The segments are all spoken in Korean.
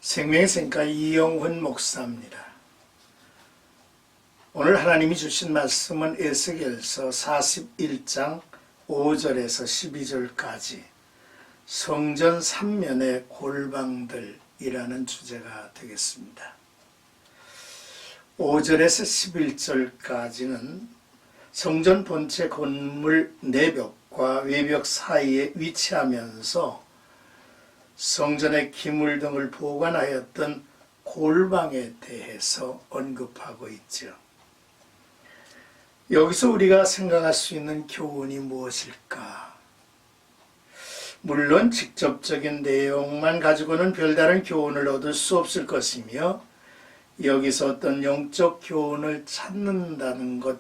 생명의생가 이영훈 목사입니다. 오늘 하나님이 주신 말씀은 에스겔서 41장 5절에서 12절까지 성전 3면의 골방들이라는 주제가 되겠습니다. 5절에서 11절까지는 성전 본체 건물 내벽과 외벽 사이에 위치하면서 성전의 기물 등을 보관하였던 골방에 대해서 언급하고 있죠. 여기서 우리가 생각할 수 있는 교훈이 무엇일까? 물론 직접적인 내용만 가지고는 별다른 교훈을 얻을 수 없을 것이며 여기서 어떤 영적 교훈을 찾는다는 것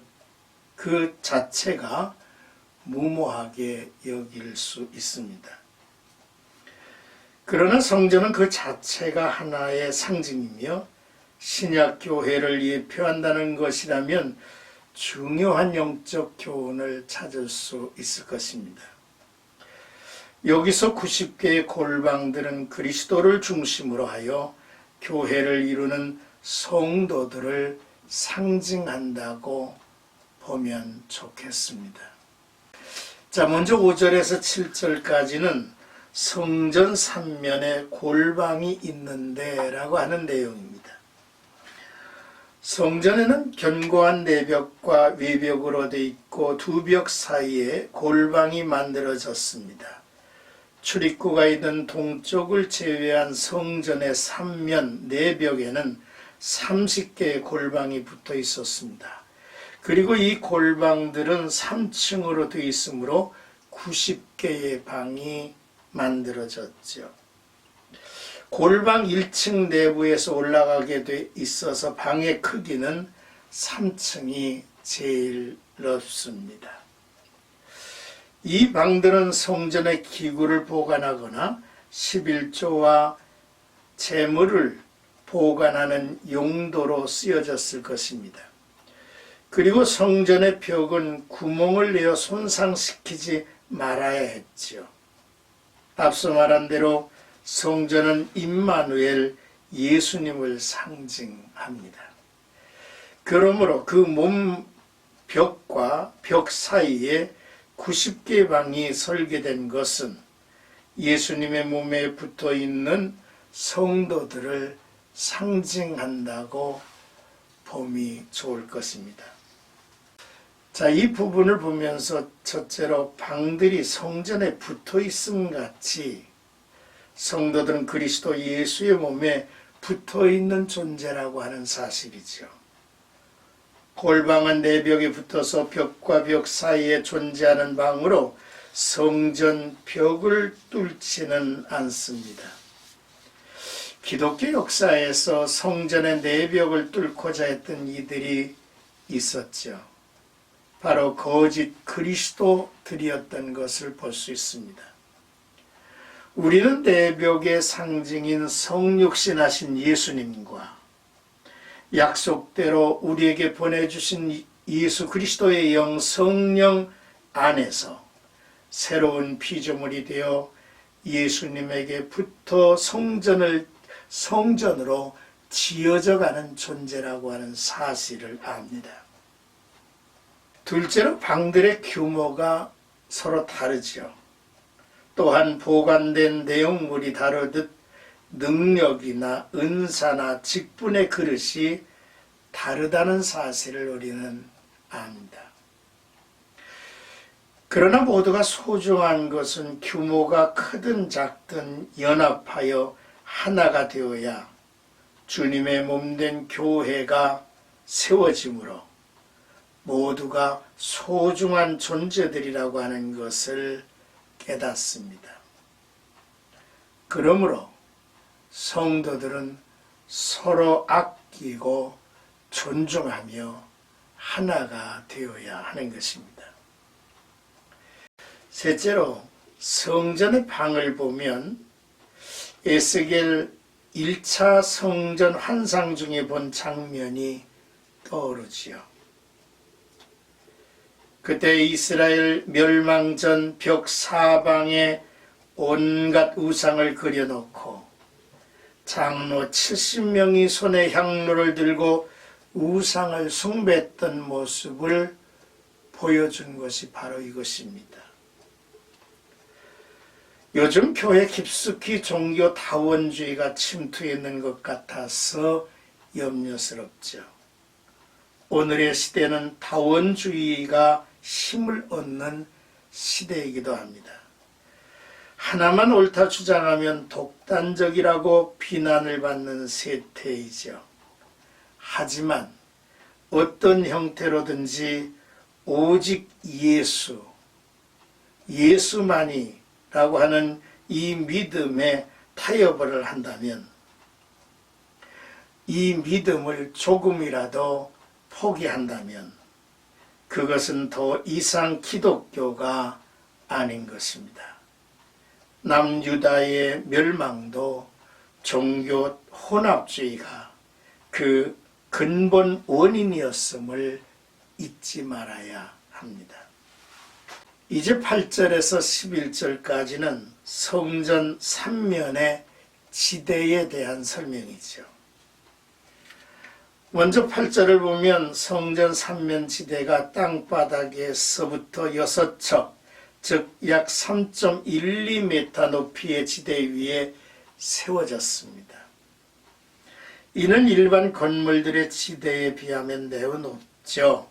그 자체가 무모하게 여길 수 있습니다. 그러나 성전은 그 자체가 하나의 상징이며 신약 교회를 예표한다는 것이라면 중요한 영적 교훈을 찾을 수 있을 것입니다. 여기서 90개의 골방들은 그리스도를 중심으로 하여 교회를 이루는 성도들을 상징한다고 보면 좋겠습니다. 자, 먼저 5절에서 7절까지는 성전 3면에 골방이 있는데 라고 하는 내용입니다. 성전에는 견고한 내벽과 외벽으로 되어 있고 두 벽 사이에 골방이 만들어졌습니다. 출입구가 있는 동쪽을 제외한 성전의 3면 내벽에는 30개의 골방이 붙어 있었습니다. 그리고 이 골방들은 3층으로 되어 있으므로 90개의 방이 만들어졌죠. 골방 1층 내부에서 올라가게 돼 있어서 방의 크기는 3층이 제일 넓습니다. 이 방들은 성전의 기구를 보관하거나 11조와 재물을 보관하는 용도로 쓰여졌을 것입니다. 그리고 성전의 벽은 구멍을 내어 손상시키지 말아야 했죠. 앞서 말한 대로 성전은 임마누엘 예수님을 상징합니다. 그러므로 그 몸 벽과 벽 사이에 90개의 방이 설계된 것은 예수님의 몸에 붙어 있는 성도들을 상징한다고 봄이 좋을 것입니다. 자, 이 부분을 보면서 첫째로 방들이 성전에 붙어 있음 같이 성도들은 그리스도 예수의 몸에 붙어 있는 존재라고 하는 사실이죠. 골방은 내벽에 붙어서 벽과 벽 사이에 존재하는 방으로 성전 벽을 뚫지는 않습니다. 기독교 역사에서 성전의 내벽을 뚫고자 했던 이들이 있었죠. 바로 거짓 그리스도들이었던 것을 볼 수 있습니다. 우리는 내벽의 상징인 성육신하신 예수님과 약속대로 우리에게 보내주신 예수 그리스도의 영 성령 안에서 새로운 피조물이 되어 예수님에게 붙어 성전으로 지어져 가는 존재라고 하는 사실을 압니다. 둘째로 방들의 규모가 서로 다르죠. 또한 보관된 내용물이 다르듯 능력이나 은사나 직분의 그릇이 다르다는 사실을 우리는 압니다. 그러나 모두가 소중한 것은 규모가 크든 작든 연합하여 하나가 되어야 주님의 몸된 교회가 세워지므로 모두가 소중한 존재들이라고 하는 것을 깨닫습니다. 그러므로 성도들은 서로 아끼고 존중하며 하나가 되어야 하는 것입니다. 셋째로 성전의 방을 보면 에스겔 1차 성전 환상 중에 본 장면이 떠오르지요. 그때 이스라엘 멸망 전 벽 사방에 온갖 우상을 그려놓고 장로 70명이 손에 향로를 들고 우상을 숭배했던 모습을 보여준 것이 바로 이것입니다. 요즘 교회 깊숙이 종교 다원주의가 침투해 있는 것 같아서 염려스럽죠. 오늘의 시대는 다원주의가 힘을 얻는 시대이기도 합니다. 하나만 옳다 주장하면 독단적이라고 비난을 받는 세태이죠. 하지만 어떤 형태로든지 오직 예수만이 라고 하는 이 믿음에 타협을 한다면, 이 믿음을 조금이라도 포기한다면 그것은 더 이상 기독교가 아닌 것입니다. 남유다의 멸망도 종교 혼합주의가 그 근본 원인이었음을 잊지 말아야 합니다. 이제 8절에서 11절까지는 성전 3면의 지대에 대한 설명이죠. 먼저 8절을 보면 성전 3면 지대가 땅바닥에서부터 6척, 즉 약 3.12m 높이의 지대 위에 세워졌습니다. 이는 일반 건물들의 지대에 비하면 매우 높죠.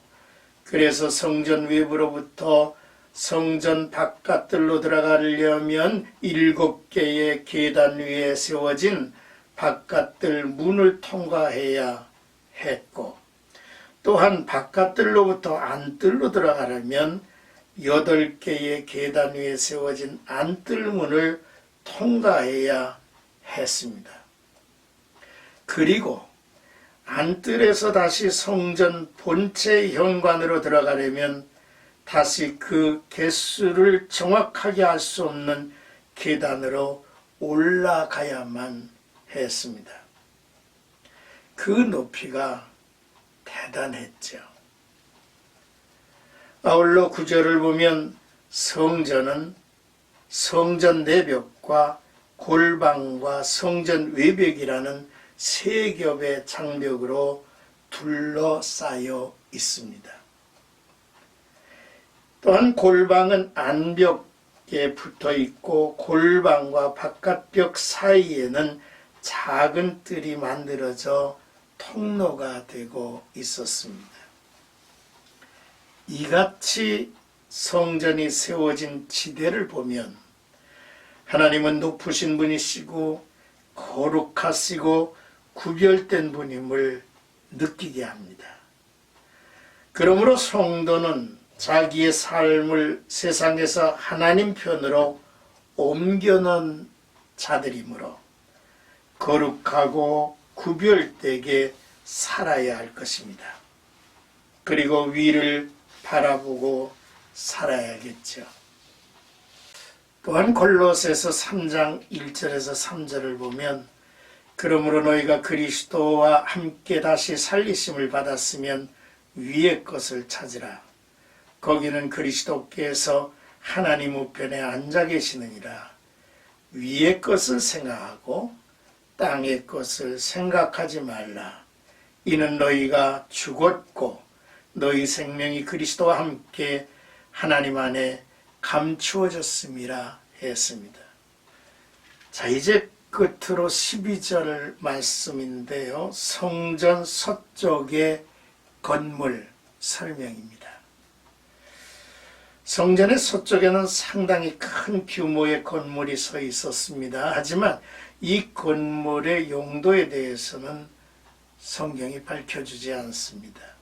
그래서 성전 외부로부터 성전 바깥들로 들어가려면 7개의 계단 위에 세워진 바깥들 문을 통과해야 했고, 또한 바깥들로부터 안뜰로 들어가려면 8개의 계단 위에 세워진 안뜰문을 통과해야 했습니다. 그리고 안뜰에서 다시 성전 본체 현관으로 들어가려면 다시 그 개수를 정확하게 알 수 없는 계단으로 올라가야만 했습니다. 그 높이가 대단했죠. 아울러 9절을 보면 성전은 성전 내벽과 골방과 성전 외벽이라는 세 겹의 장벽으로 둘러싸여 있습니다. 또한 골방은 안벽에 붙어 있고 골방과 바깥벽 사이에는 작은 뜰이 만들어져 통로가 되고 있었습니다. 이같이 성전이 세워진 지대를 보면 하나님은 높으신 분이시고 거룩하시고 구별된 분임을 느끼게 합니다. 그러므로 성도는 자기의 삶을 세상에서 하나님 편으로 옮겨놓은 자들이므로 거룩하고 구별되게 살아야 할 것입니다. 그리고 위를 바라보고 살아야겠죠. 또한 골로새서 3장 1절에서 3절을 보면 그러므로 너희가 그리스도와 함께 다시 살리심을 받았으면 위의 것을 찾으라. 거기는 그리스도께서 하나님 우편에 앉아 계시느니라. 위의 것을 생각하고 땅의 것을 생각하지 말라. 이는 너희가 죽었고 너희 생명이 그리스도와 함께 하나님 안에 감추어졌음이라 했습니다. 자, 이제 끝으로 12절 말씀인데요. 성전 서쪽의 건물 설명입니다. 성전의 서쪽에는 상당히 큰 규모의 건물이 서 있었습니다. 하지만 이 건물의 용도에 대해서는 성경이 밝혀주지 않습니다.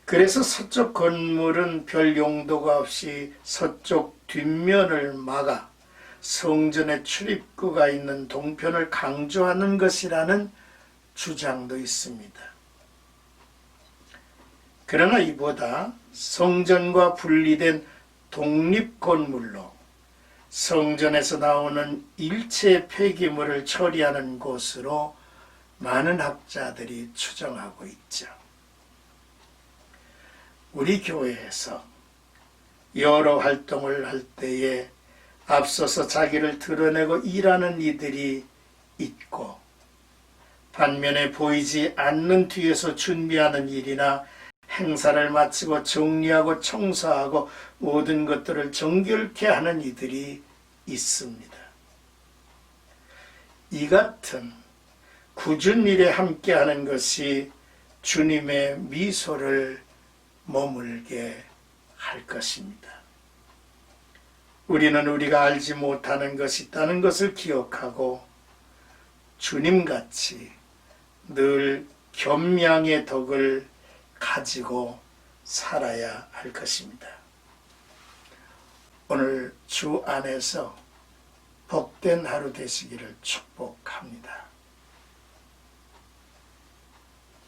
그래서 서쪽 건물은 별 용도가 없이 서쪽 뒷면을 막아 성전의 출입구가 있는 동편을 강조하는 것이라는 주장도 있습니다. 그러나 이보다 성전과 분리된 독립건물로 성전에서 나오는 일체 폐기물을 처리하는 곳으로 많은 학자들이 추정하고 있죠. 우리 교회에서 여러 활동을 할 때에 앞서서 자기를 드러내고 일하는 이들이 있고, 반면에 보이지 않는 뒤에서 준비하는 일이나 행사를 마치고 정리하고 청소하고 모든 것들을 정결케 하는 이들이 있습니다. 이 같은 굳은 일에 함께하는 것이 주님의 미소를 머물게 할 것입니다. 우리는 우리가 알지 못하는 것이 있다는 것을 기억하고 주님같이 늘 겸양의 덕을 가지고 살아야 할 것입니다. 오늘 주 안에서 복된 하루 되시기를 축복합니다.